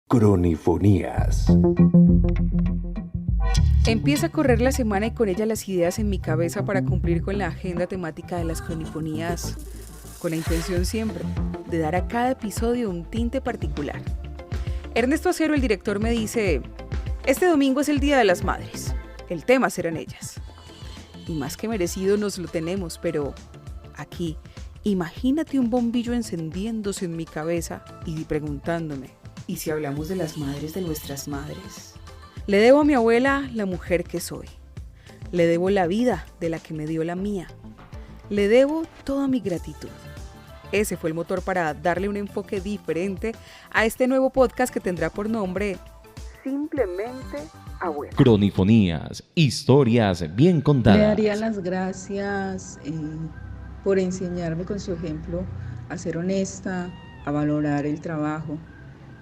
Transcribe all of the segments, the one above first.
Cronifonías. Empieza a correr la semana y con ella las ideas en mi cabeza para cumplir con la agenda temática de las cronifonías, con la intención siempre de dar a cada episodio un tinte particular. Ernesto Acero, el director, me dice: este domingo es el Día de las Madres, el tema serán ellas. Y más que merecido nos lo tenemos, pero aquí, imagínate un bombillo encendiéndose en mi cabeza y preguntándome: ¿y si hablamos de las madres de nuestras madres? Le debo a mi abuela la mujer que soy. Le debo la vida de la que me dio la mía. Le debo toda mi gratitud. Ese fue el motor para darle un enfoque diferente a este nuevo podcast que tendrá por nombre Simplemente Abuela. Cronifonías, historias bien contadas. Le daría las gracias por enseñarme con su ejemplo a ser honesta, a valorar el trabajo,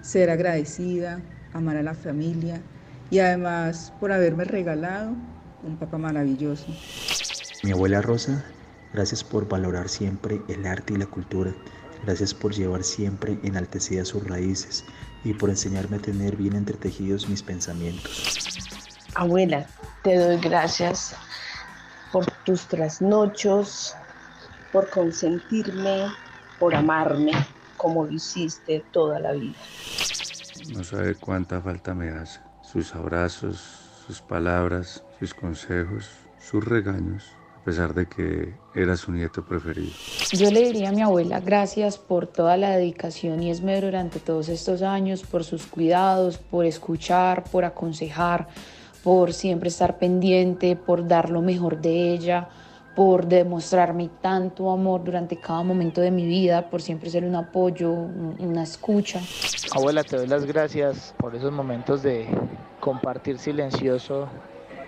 ser agradecida, amar a la familia y además por haberme regalado un papá maravilloso. Mi abuela Rosa, gracias por valorar siempre el arte y la cultura. Gracias por llevar siempre enaltecidas sus raíces y por enseñarme a tener bien entretejidos mis pensamientos. Abuela, te doy gracias por tus trasnochos, por consentirme, por amarme como lo hiciste toda la vida. No sabe cuánta falta me hace. Sus abrazos, sus palabras, sus consejos, sus regaños, a pesar de que era su nieto preferido. Yo le diría a mi abuela gracias por toda la dedicación y esmero durante todos estos años, por sus cuidados, por escuchar, por aconsejar, por siempre estar pendiente, por dar lo mejor de ella, por demostrarme tanto amor durante cada momento de mi vida, por siempre ser un apoyo, una escucha. Abuela, te doy las gracias por esos momentos de compartir silencioso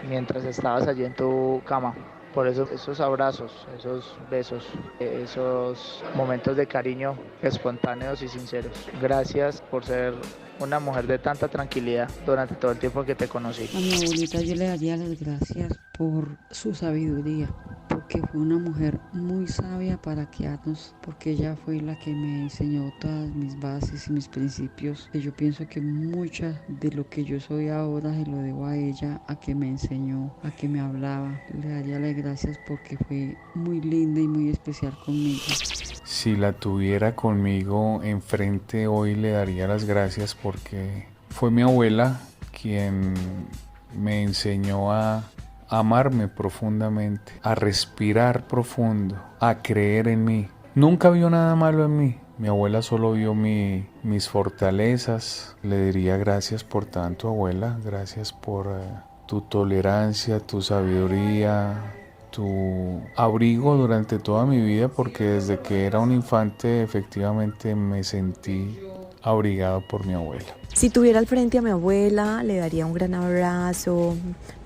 mientras estabas allí en tu cama, por esos abrazos, esos besos, esos momentos de cariño espontáneos y sinceros. Gracias por ser una mujer de tanta tranquilidad durante todo el tiempo que te conocí. A mi abuelita yo le daría las gracias por su sabiduría, porque fue una mujer muy sabia para criarnos, porque ella fue la que me enseñó todas mis bases y mis principios, que yo pienso que mucha de lo que yo soy ahora se lo debo a ella, a que me enseñó, a que me hablaba. Le daría las gracias porque fue muy linda y muy especial conmigo. Si la tuviera conmigo enfrente hoy, le daría las gracias porque fue mi abuela quien me enseñó a amarme profundamente, a respirar profundo, a creer en mí. Nunca vio nada malo en mí. Mi abuela solo vio mis fortalezas. Le diría gracias por tanto, abuela. Gracias por tu tolerancia, tu sabiduría, tu abrigo durante toda mi vida, porque desde que era un infante efectivamente me sentí abrigado por mi abuela. Si tuviera al frente a mi abuela, le daría un gran abrazo,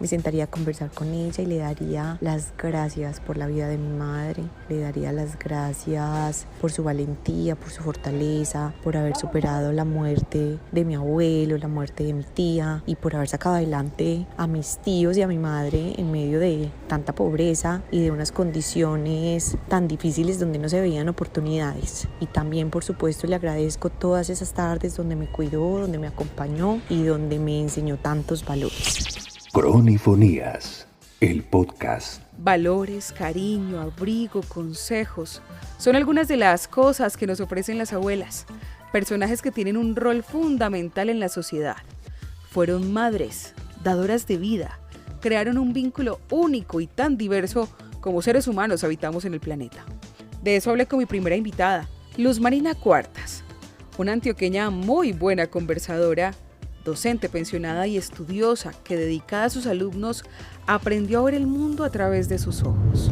me sentaría a conversar con ella y le daría las gracias por la vida de mi madre, le daría las gracias por su valentía, por su fortaleza, por haber superado la muerte de mi abuelo, la muerte de mi tía y por haber sacado adelante a mis tíos y a mi madre en medio de tanta pobreza y de unas condiciones tan difíciles donde no se veían oportunidades. Y también, por supuesto, le agradezco todas esas tardes donde me cuidó, donde me acompañó y donde me enseñó tantos valores. Cronifonías, el podcast. Valores, cariño, abrigo, consejos, son algunas de las cosas que nos ofrecen las abuelas, personajes que tienen un rol fundamental en la sociedad. Fueron madres, dadoras de vida, crearon un vínculo único y tan diverso como seres humanos habitamos en el planeta. De eso hablé con mi primera invitada, Luz Marina Cuartas, una antioqueña muy buena conversadora, docente pensionada y estudiosa que, dedicada a sus alumnos, aprendió a ver el mundo a través de sus ojos.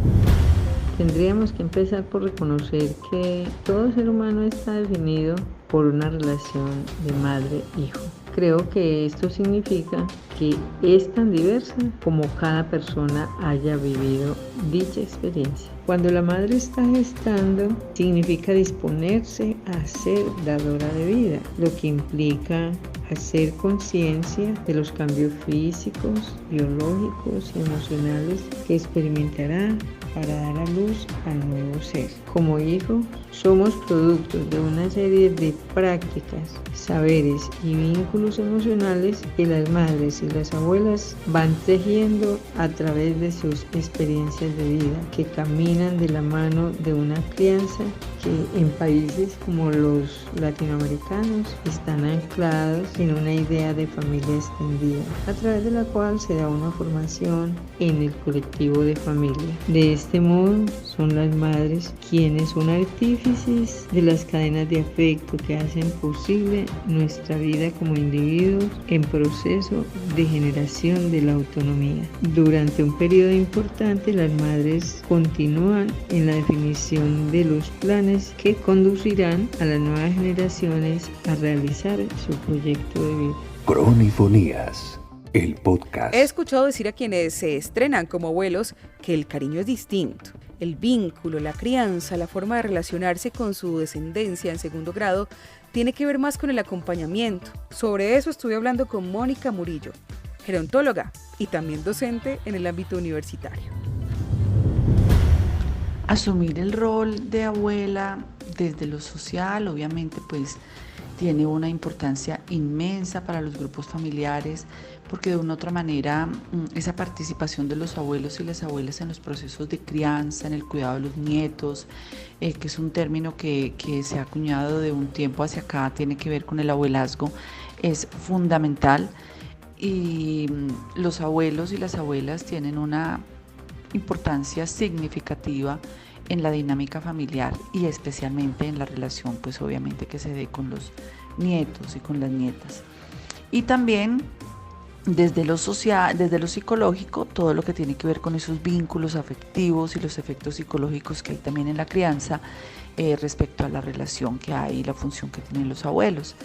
Tendríamos que empezar por reconocer que todo ser humano está definido por una relación de madre-hijo. Creo que esto significa que es tan diversa como cada persona haya vivido dicha experiencia. Cuando la madre está gestando, significa disponerse a ser dadora de vida, lo que implica hacer conciencia de los cambios físicos, biológicos y emocionales que experimentará para dar a luz al nuevo ser. Como hijos, somos productos de una serie de prácticas, saberes y vínculos emocionales que las madres y las abuelas van tejiendo a través de sus experiencias de vida, que caminan de la mano de una crianza que en países como los latinoamericanos están anclados en una idea de familia extendida, a través de la cual se da una formación en el colectivo de familia. De este modo, son las madres quienes son artífices de las cadenas de afecto que hacen posible nuestra vida como individuos en proceso de generación de la autonomía. Durante un periodo importante, las madres continúan en la definición de los planes que conducirán a las nuevas generaciones a realizar su proyecto de vida. Cronifonías, el podcast. He escuchado decir a quienes se estrenan como abuelos que el cariño es distinto. El vínculo, la crianza, la forma de relacionarse con su descendencia en segundo grado tiene que ver más con el acompañamiento. Sobre eso estuve hablando con Mónica Murillo, gerontóloga y también docente en el ámbito universitario. Asumir el rol de abuela desde lo social, obviamente, pues tiene una importancia inmensa para los grupos familiares, porque de una u otra manera esa participación de los abuelos y las abuelas en los procesos de crianza, en el cuidado de los nietos, que es un término que se ha acuñado de un tiempo hacia acá, tiene que ver con el abuelazgo, es fundamental. Y los abuelos y las abuelas tienen una importancia significativa en la dinámica familiar y especialmente en la relación, pues obviamente que se dé con los nietos y con las nietas. Y también desde lo social, desde lo psicológico, todo lo que tiene que ver con esos vínculos afectivos y los efectos psicológicos que hay también en la crianza respecto a la relación que hay y la función que tienen los abuelos.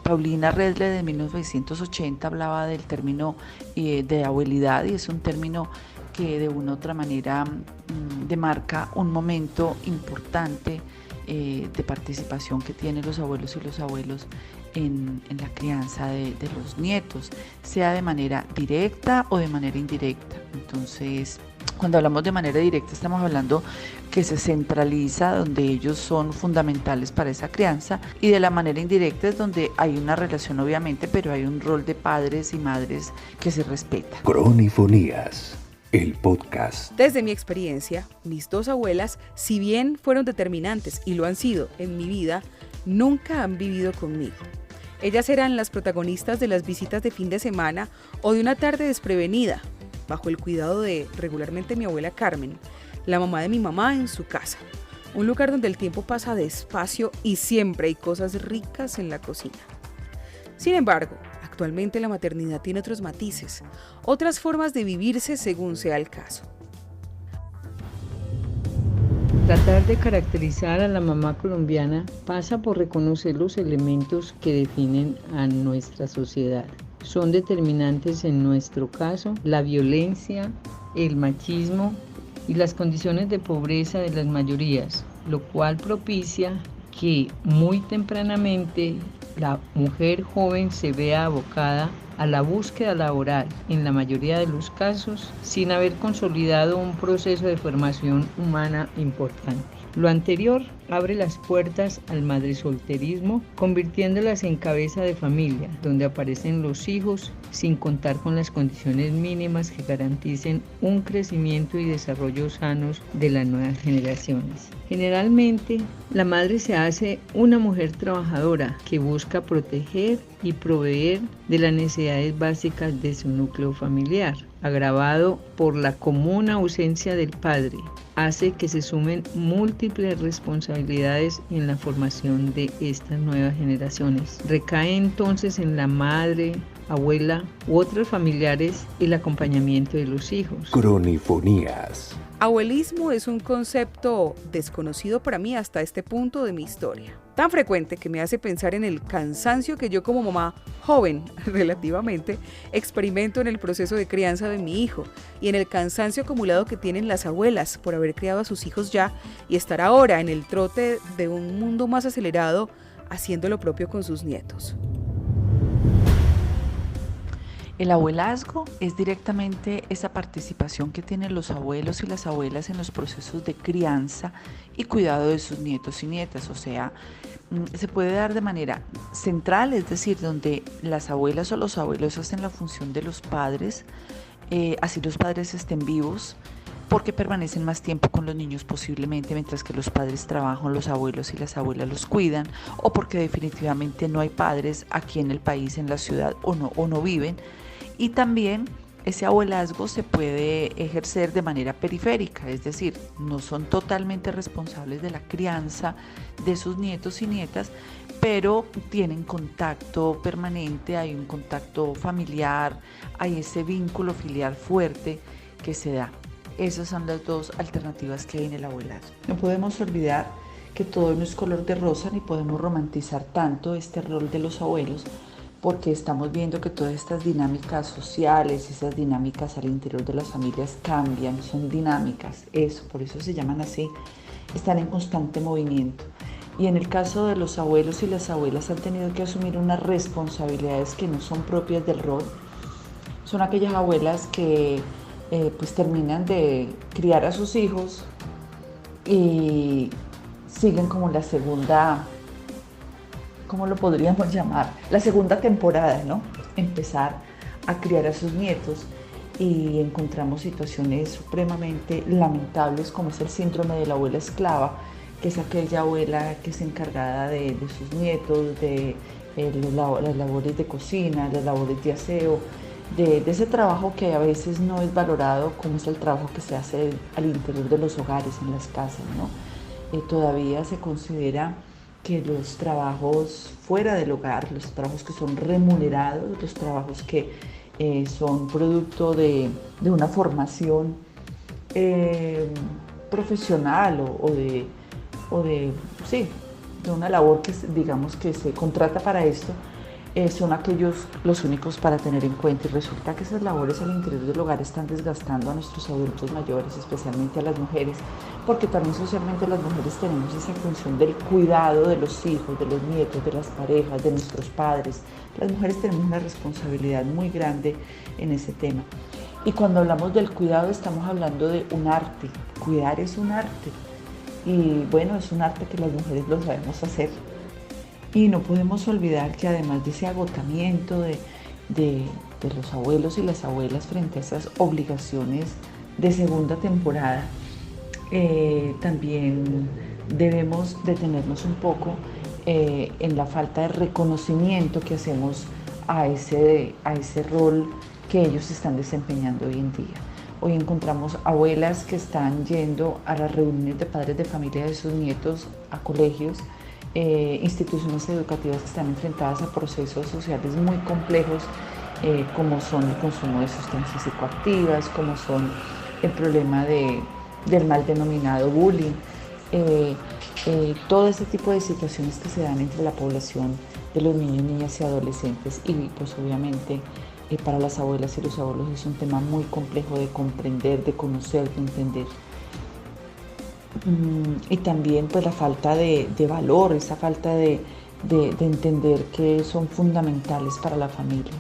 Paulina Redle de 1980 hablaba del término de abuelidad, y es un término que de una u otra manera demarca un momento importante de participación que tienen los abuelos y los abuelos en la crianza de los nietos, sea de manera directa o de manera indirecta. Entonces, cuando hablamos de manera directa estamos hablando que se centraliza donde ellos son fundamentales para esa crianza, y de la manera indirecta es donde hay una relación obviamente, pero hay un rol de padres y madres que se respeta. Cronifonías, el podcast. Desde mi experiencia, mis dos abuelas, si bien fueron determinantes y lo han sido en mi vida, nunca han vivido conmigo. Ellas eran las protagonistas de las visitas de fin de semana o de una tarde desprevenida, bajo el cuidado de regularmente mi abuela Carmen, la mamá de mi mamá, en su casa. Un lugar donde el tiempo pasa despacio y siempre hay cosas ricas en la cocina. Sin embargo, actualmente la maternidad tiene otros matices, otras formas de vivirse según sea el caso. Tratar de caracterizar a la mamá colombiana pasa por reconocer los elementos que definen a nuestra sociedad. Son determinantes en nuestro caso la violencia, el machismo y las condiciones de pobreza de las mayorías, lo cual propicia que muy tempranamente la mujer joven se vea abocada a la búsqueda laboral, en la mayoría de los casos, sin haber consolidado un proceso de formación humana importante. Lo anterior abre las puertas al madresolterismo, convirtiéndolas en cabeza de familia, donde aparecen los hijos sin contar con las condiciones mínimas que garanticen un crecimiento y desarrollo sanos de las nuevas generaciones. Generalmente, la madre se hace una mujer trabajadora que busca proteger y proveer de las necesidades básicas de su núcleo familiar, agravado por la común ausencia del padre. Hace que se sumen múltiples responsabilidades en la formación de estas nuevas generaciones. Recae entonces en la madre, abuela u otros familiares el acompañamiento de los hijos. Cronifonías. Abuelismo es un concepto desconocido para mí hasta este punto de mi historia. Tan frecuente que me hace pensar en el cansancio que yo como mamá joven, relativamente, experimento en el proceso de crianza de mi hijo, y en el cansancio acumulado que tienen las abuelas por haber criado a sus hijos ya y estar ahora en el trote de un mundo más acelerado, haciendo lo propio con sus nietos. El abuelazgo es directamente esa participación que tienen los abuelos y las abuelas en los procesos de crianza y cuidado de sus nietos y nietas. O sea, se puede dar de manera central, es decir, donde las abuelas o los abuelos hacen la función de los padres, así los padres estén vivos, porque permanecen más tiempo con los niños posiblemente, mientras que los padres trabajan, los abuelos y las abuelas los cuidan, o porque definitivamente no hay padres aquí en el país, en la ciudad, o no viven. Y también ese abuelazgo se puede ejercer de manera periférica, es decir, no son totalmente responsables de la crianza de sus nietos y nietas, pero tienen contacto permanente, hay un contacto familiar, hay ese vínculo filial fuerte que se da. Esas son las dos alternativas que hay en el abuelazgo. No podemos olvidar que todo no es color de rosa, ni podemos romantizar tanto este rol de los abuelos, porque estamos viendo que todas estas dinámicas sociales, esas dinámicas al interior de las familias cambian, son dinámicas, por eso se llaman así, están en constante movimiento. Y en el caso de los abuelos y las abuelas han tenido que asumir unas responsabilidades que no son propias del rol. Son aquellas abuelas que pues terminan de criar a sus hijos y siguen como la segunda, ¿cómo lo podríamos llamar? La segunda temporada, ¿no? Empezar a criar a sus nietos y encontramos situaciones supremamente lamentables como es el síndrome de la abuela esclava, que es aquella abuela que es encargada de sus nietos, de las labores de cocina, las labores de aseo, de ese trabajo que a veces no es valorado como es el trabajo que se hace al interior de los hogares, en las casas, ¿no? Todavía se considera que los trabajos fuera del hogar, los trabajos que son remunerados, los trabajos que son producto de una formación profesional o de una labor que digamos que se contrata para esto, son aquellos los únicos para tener en cuenta, y resulta que esas labores al interior del hogar están desgastando a nuestros adultos mayores, especialmente a las mujeres, porque también socialmente las mujeres tenemos esa función del cuidado de los hijos, de los nietos, de las parejas, de nuestros padres. Las mujeres tenemos una responsabilidad muy grande en ese tema. Y cuando hablamos del cuidado estamos hablando de un arte. Cuidar es un arte. Y bueno, es un arte que las mujeres lo sabemos hacer. Y no podemos olvidar que además de ese agotamiento de los abuelos y las abuelas frente a esas obligaciones de segunda temporada, también debemos detenernos un poco en la falta de reconocimiento que hacemos a ese rol que ellos están desempeñando hoy en día. Hoy encontramos abuelas que están yendo a las reuniones de padres de familia de sus nietos, a colegios, instituciones educativas que están enfrentadas a procesos sociales muy complejos, como son el consumo de sustancias psicoactivas, como son el problema del mal denominado bullying, todo ese tipo de situaciones que se dan entre la población de los niños, niñas y adolescentes. Y pues obviamente para las abuelas y los abuelos es un tema muy complejo de comprender, de conocer, de entender. Y también pues la falta de valor, esa falta de entender que son fundamentales para la familia.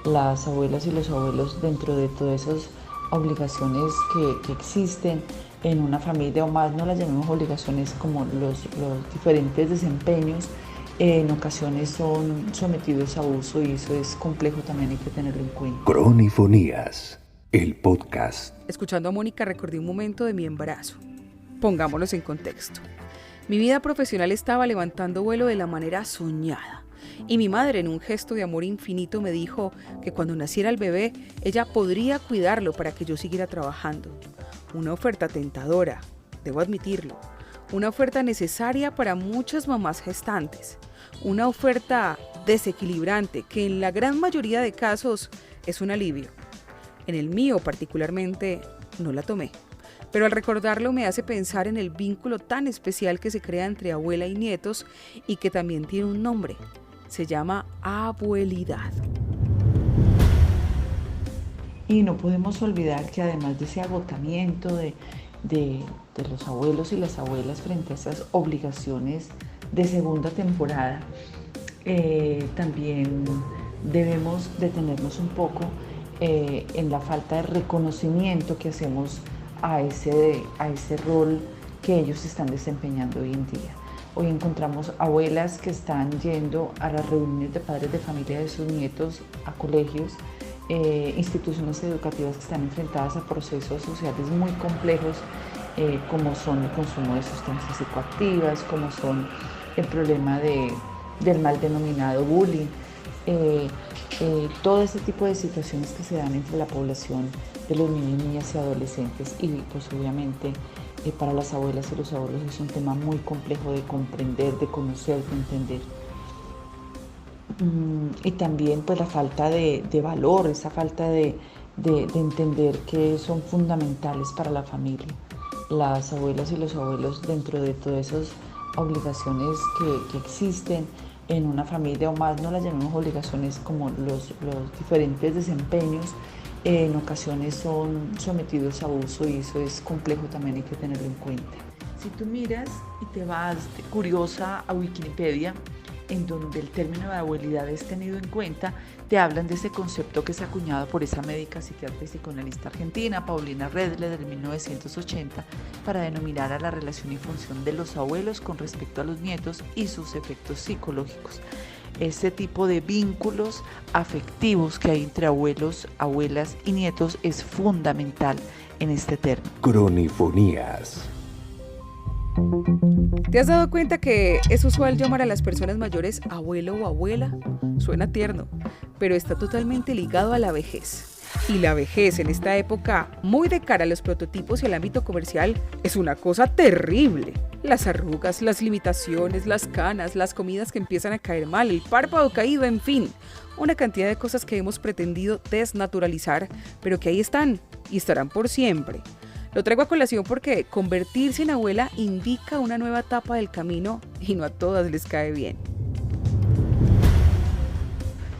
Las abuelas y los abuelos, dentro de todas esas obligaciones que existen en una familia, o más no las llamemos obligaciones, como los diferentes desempeños, en ocasiones son sometidos a abuso, y eso es complejo, también hay que tenerlo en cuenta. Cronifonías, el podcast. Escuchando a Mónica recordé un momento de mi embarazo. Pongámonos en contexto. Mi vida profesional estaba levantando vuelo de la manera soñada, y mi madre, en un gesto de amor infinito, me dijo que cuando naciera el bebé ella podría cuidarlo para que yo siguiera trabajando. Una oferta tentadora, debo admitirlo, una oferta necesaria para muchas mamás gestantes, una oferta desequilibrante que en la gran mayoría de casos es un alivio. En el mío particularmente no la tomé, pero al recordarlo me hace pensar en el vínculo tan especial que se crea entre abuela y nietos, y que también tiene un nombre. Se llama abuelidad. Y no podemos olvidar que además de ese agotamiento de los abuelos y las abuelas frente a esas obligaciones de segunda temporada, también debemos detenernos un poco en la falta de reconocimiento que hacemos a ese rol que ellos están desempeñando hoy en día. Hoy encontramos abuelas que están yendo a las reuniones de padres de familia de sus nietos, a colegios, instituciones educativas que están enfrentadas a procesos sociales muy complejos, como son el consumo de sustancias psicoactivas, como son el problema del mal denominado bullying, todo ese tipo de situaciones que se dan entre la población de los niños, niñas y adolescentes, y pues obviamente para las abuelas y los abuelos es un tema muy complejo de comprender, de conocer, de entender. Y también pues la falta de valor, esa falta de entender que son fundamentales para la familia. Las abuelas y los abuelos, dentro de todas esas obligaciones que existen en una familia, o más no las llamemos obligaciones, como los diferentes desempeños, en ocasiones son sometidos a abuso, y eso es complejo, también hay que tenerlo en cuenta. Si tú miras y te vas curiosa a Wikipedia, en donde el término de abuelidad es tenido en cuenta, te hablan de ese concepto que es acuñado por esa médica, psiquiatra y psicoanalista argentina, Paulina Redler, de 1980, para denominar a la relación y función de los abuelos con respecto a los nietos y sus efectos psicológicos. Ese tipo de vínculos afectivos que hay entre abuelos, abuelas y nietos es fundamental en este término. Cronifonías. ¿Te has dado cuenta que es usual llamar a las personas mayores abuelo o abuela? Suena tierno, pero está totalmente ligado a la vejez. Y la vejez en esta época, muy de cara a los prototipos y al ámbito comercial, es una cosa terrible. Las arrugas, las limitaciones, las canas, las comidas que empiezan a caer mal, el párpado caído, en fin, una cantidad de cosas que hemos pretendido desnaturalizar, pero que ahí están y estarán por siempre. Lo traigo a colación porque convertirse en abuela indica una nueva etapa del camino y no a todas les cae bien.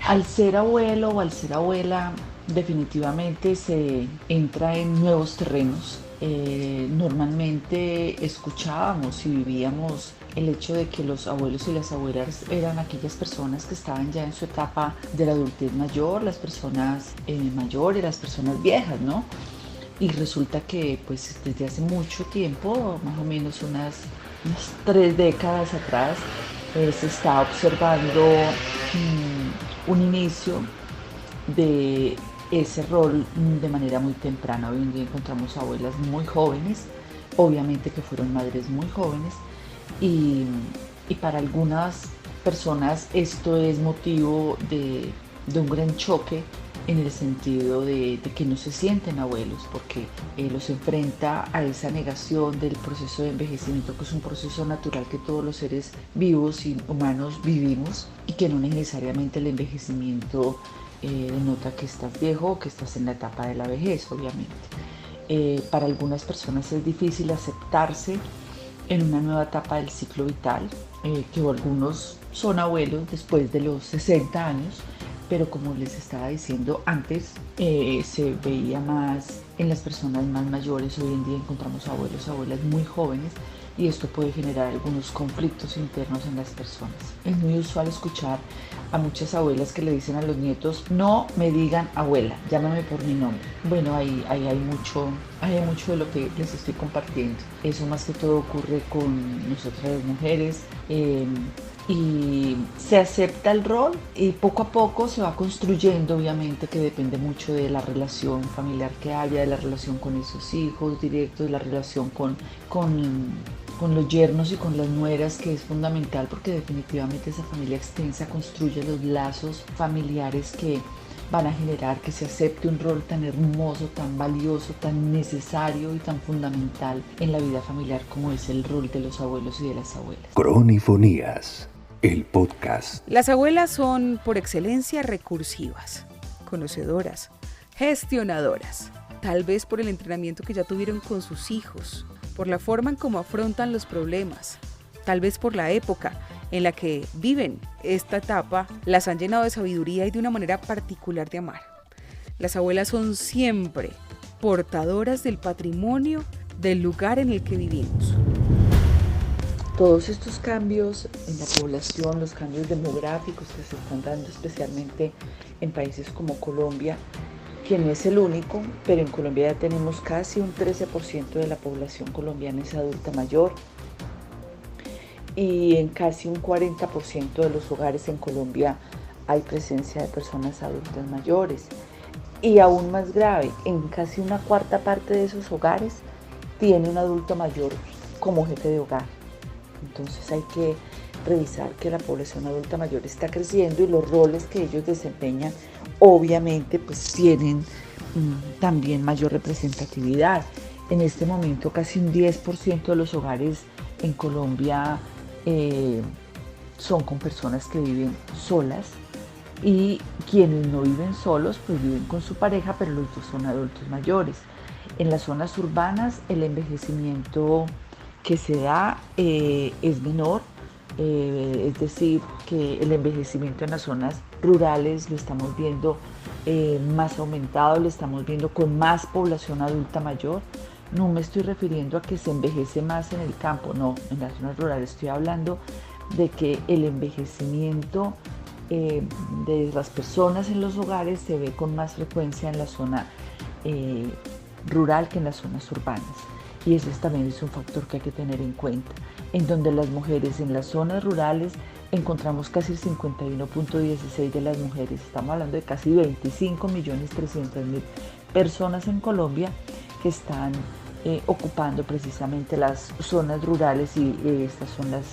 Al ser abuelo o al ser abuela, definitivamente se entra en nuevos terrenos. Normalmente escuchábamos y vivíamos el hecho de que los abuelos y las abuelas eran aquellas personas que estaban ya en su etapa de la adultez mayor, las personas mayores, las personas viejas, ¿no? Y resulta que pues desde hace mucho tiempo, más o menos unas 3 décadas atrás, se está observando un inicio de ese rol de manera muy temprana. Hoy en día encontramos abuelas muy jóvenes, obviamente que fueron madres muy jóvenes, y para algunas personas esto es motivo de un gran choque, en el sentido de que no se sienten abuelos, porque los enfrenta a esa negación del proceso de envejecimiento, que es un proceso natural que todos los seres vivos y humanos vivimos, y que no necesariamente el envejecimiento denota que estás viejo o que estás en la etapa de la vejez, obviamente. Para algunas personas es difícil aceptarse en una nueva etapa del ciclo vital, que algunos son abuelos después de los 60 años, pero como les estaba diciendo antes, se veía más en las personas más mayores. Hoy en día encontramos abuelos, abuelas muy jóvenes, y esto puede generar algunos conflictos internos en las personas. Es muy usual escuchar a muchas abuelas que le dicen a los nietos: no me digan abuela, llámame por mi nombre. Bueno, ahí hay mucho de lo que les estoy compartiendo. Eso más que todo ocurre con nosotras las mujeres, y se acepta el rol, y poco a poco se va construyendo, obviamente que depende mucho de la relación familiar que haya, de la relación con esos hijos directos, de la relación con los yernos y con las nueras, que es fundamental, porque definitivamente esa familia extensa construye los lazos familiares que van a generar que se acepte un rol tan hermoso, tan valioso, tan necesario y tan fundamental en la vida familiar como es el rol de los abuelos y de las abuelas. Cronifonías, el podcast. Las abuelas son por excelencia recursivas, conocedoras, gestionadoras, tal vez por el entrenamiento que ya tuvieron con sus hijos, por la forma en cómo afrontan los problemas, tal vez por la época en la que viven esta etapa, las han llenado de sabiduría y de una manera particular de amar. Las abuelas son siempre portadoras del patrimonio del lugar en el que vivimos. Todos estos cambios en la población, los cambios demográficos que se están dando especialmente en países como Colombia, que no es el único, pero en Colombia ya tenemos casi un 13% de la población colombiana es adulta mayor y en casi un 40% de los hogares en Colombia hay presencia de personas adultas mayores. Y aún más grave, en casi una cuarta parte de esos hogares tiene un adulto mayor como jefe de hogar. Entonces hay que revisar que la población adulta mayor está creciendo y los roles que ellos desempeñan obviamente pues tienen también mayor representatividad. En este momento casi un 10% de los hogares en Colombia son con personas que viven solas y quienes no viven solos pues viven con su pareja, pero los dos son adultos mayores. En las zonas urbanas el envejecimiento que se da es menor, es decir, que el envejecimiento en las zonas rurales lo estamos viendo más aumentado, lo estamos viendo con más población adulta mayor. No me estoy refiriendo a que se envejece más en el campo, no, en las zonas rurales estoy hablando de que el envejecimiento de las personas en los hogares se ve con más frecuencia en la zona rural que en las zonas urbanas. Y ese también es un factor que hay que tener en cuenta, en donde las mujeres en las zonas rurales encontramos casi el 51.16% de las mujeres, estamos hablando de casi 25.300.000 personas en Colombia que están ocupando precisamente las zonas rurales y estas son las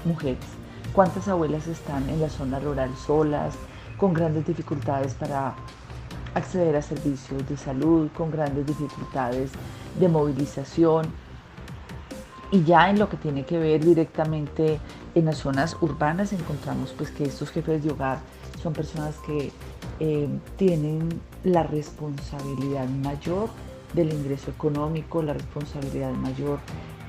mujeres. ¿Cuántas abuelas están en la zona rural solas, con grandes dificultades para acceder a servicios de salud, con grandes dificultades de movilización? Y ya en lo que tiene que ver directamente en las zonas urbanas encontramos pues que estos jefes de hogar son personas que tienen la responsabilidad mayor del ingreso económico, la responsabilidad mayor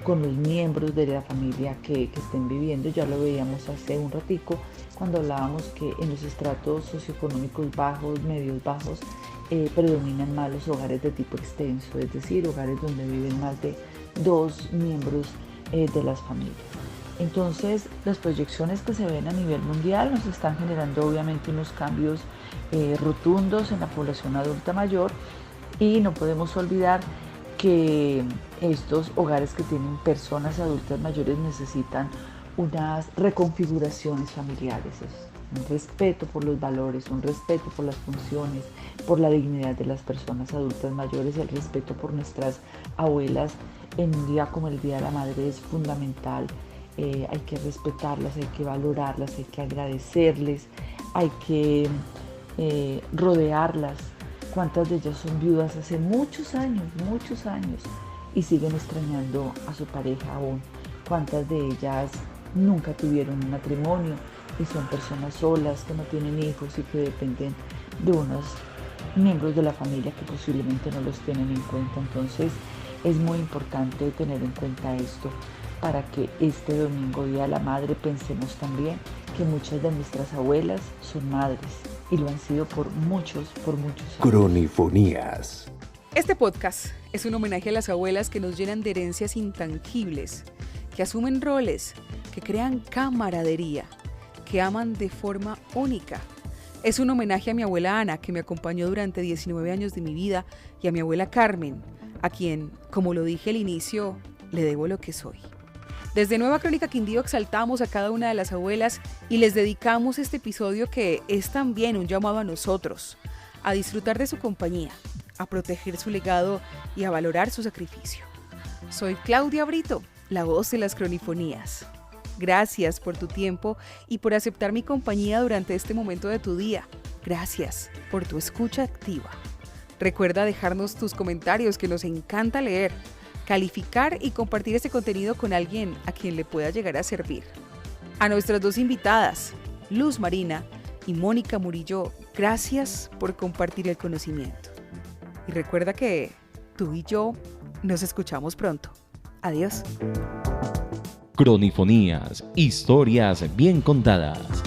con los miembros de la familia que estén viviendo. Ya lo veíamos hace un ratico cuando hablábamos que en los estratos socioeconómicos bajos, medios bajos, predominan más los hogares de tipo extenso, es decir, hogares donde viven más de 2 miembros de las familias. Entonces, las proyecciones que se ven a nivel mundial nos están generando obviamente unos cambios rotundos en la población adulta mayor y no podemos olvidar que estos hogares que tienen personas adultas mayores necesitan unas reconfiguraciones familiares, un respeto por los valores, un respeto por las funciones, por la dignidad de las personas adultas mayores, el respeto por nuestras abuelas en un día como el Día de la Madre es fundamental. Hay que respetarlas, hay que valorarlas, hay que agradecerles, hay que rodearlas. Cuántas de ellas son viudas hace muchos años y siguen extrañando a su pareja aún. Cuántas de ellas nunca tuvieron un matrimonio y son personas solas que no tienen hijos y que dependen de unos miembros de la familia que posiblemente no los tienen en cuenta. Entonces es muy importante tener en cuenta esto para que este domingo, Día de la Madre, pensemos también que muchas de nuestras abuelas son madres y lo han sido por muchos años. Cronifonías. Este podcast es un homenaje a las abuelas que nos llenan de herencias intangibles, que asumen roles, que crean camaradería, que aman de forma única. Es un homenaje a mi abuela Ana, que me acompañó durante 19 años de mi vida, y a mi abuela Carmen, a quien, como lo dije al inicio, le debo lo que soy. Desde Nueva Crónica Quindío exaltamos a cada una de las abuelas y les dedicamos este episodio que es también un llamado a nosotros, a disfrutar de su compañía, a proteger su legado y a valorar su sacrificio. Soy Claudia Brito, la voz de las cronifonías. Gracias por tu tiempo y por aceptar mi compañía durante este momento de tu día. Gracias por tu escucha activa. Recuerda dejarnos tus comentarios, que nos encanta leer, calificar y compartir este contenido con alguien a quien le pueda llegar a servir. A nuestras dos invitadas, Luz Marina y Mónica Murillo, gracias por compartir el conocimiento. Y recuerda que tú y yo nos escuchamos pronto. Adiós. Cronifonías, historias bien contadas.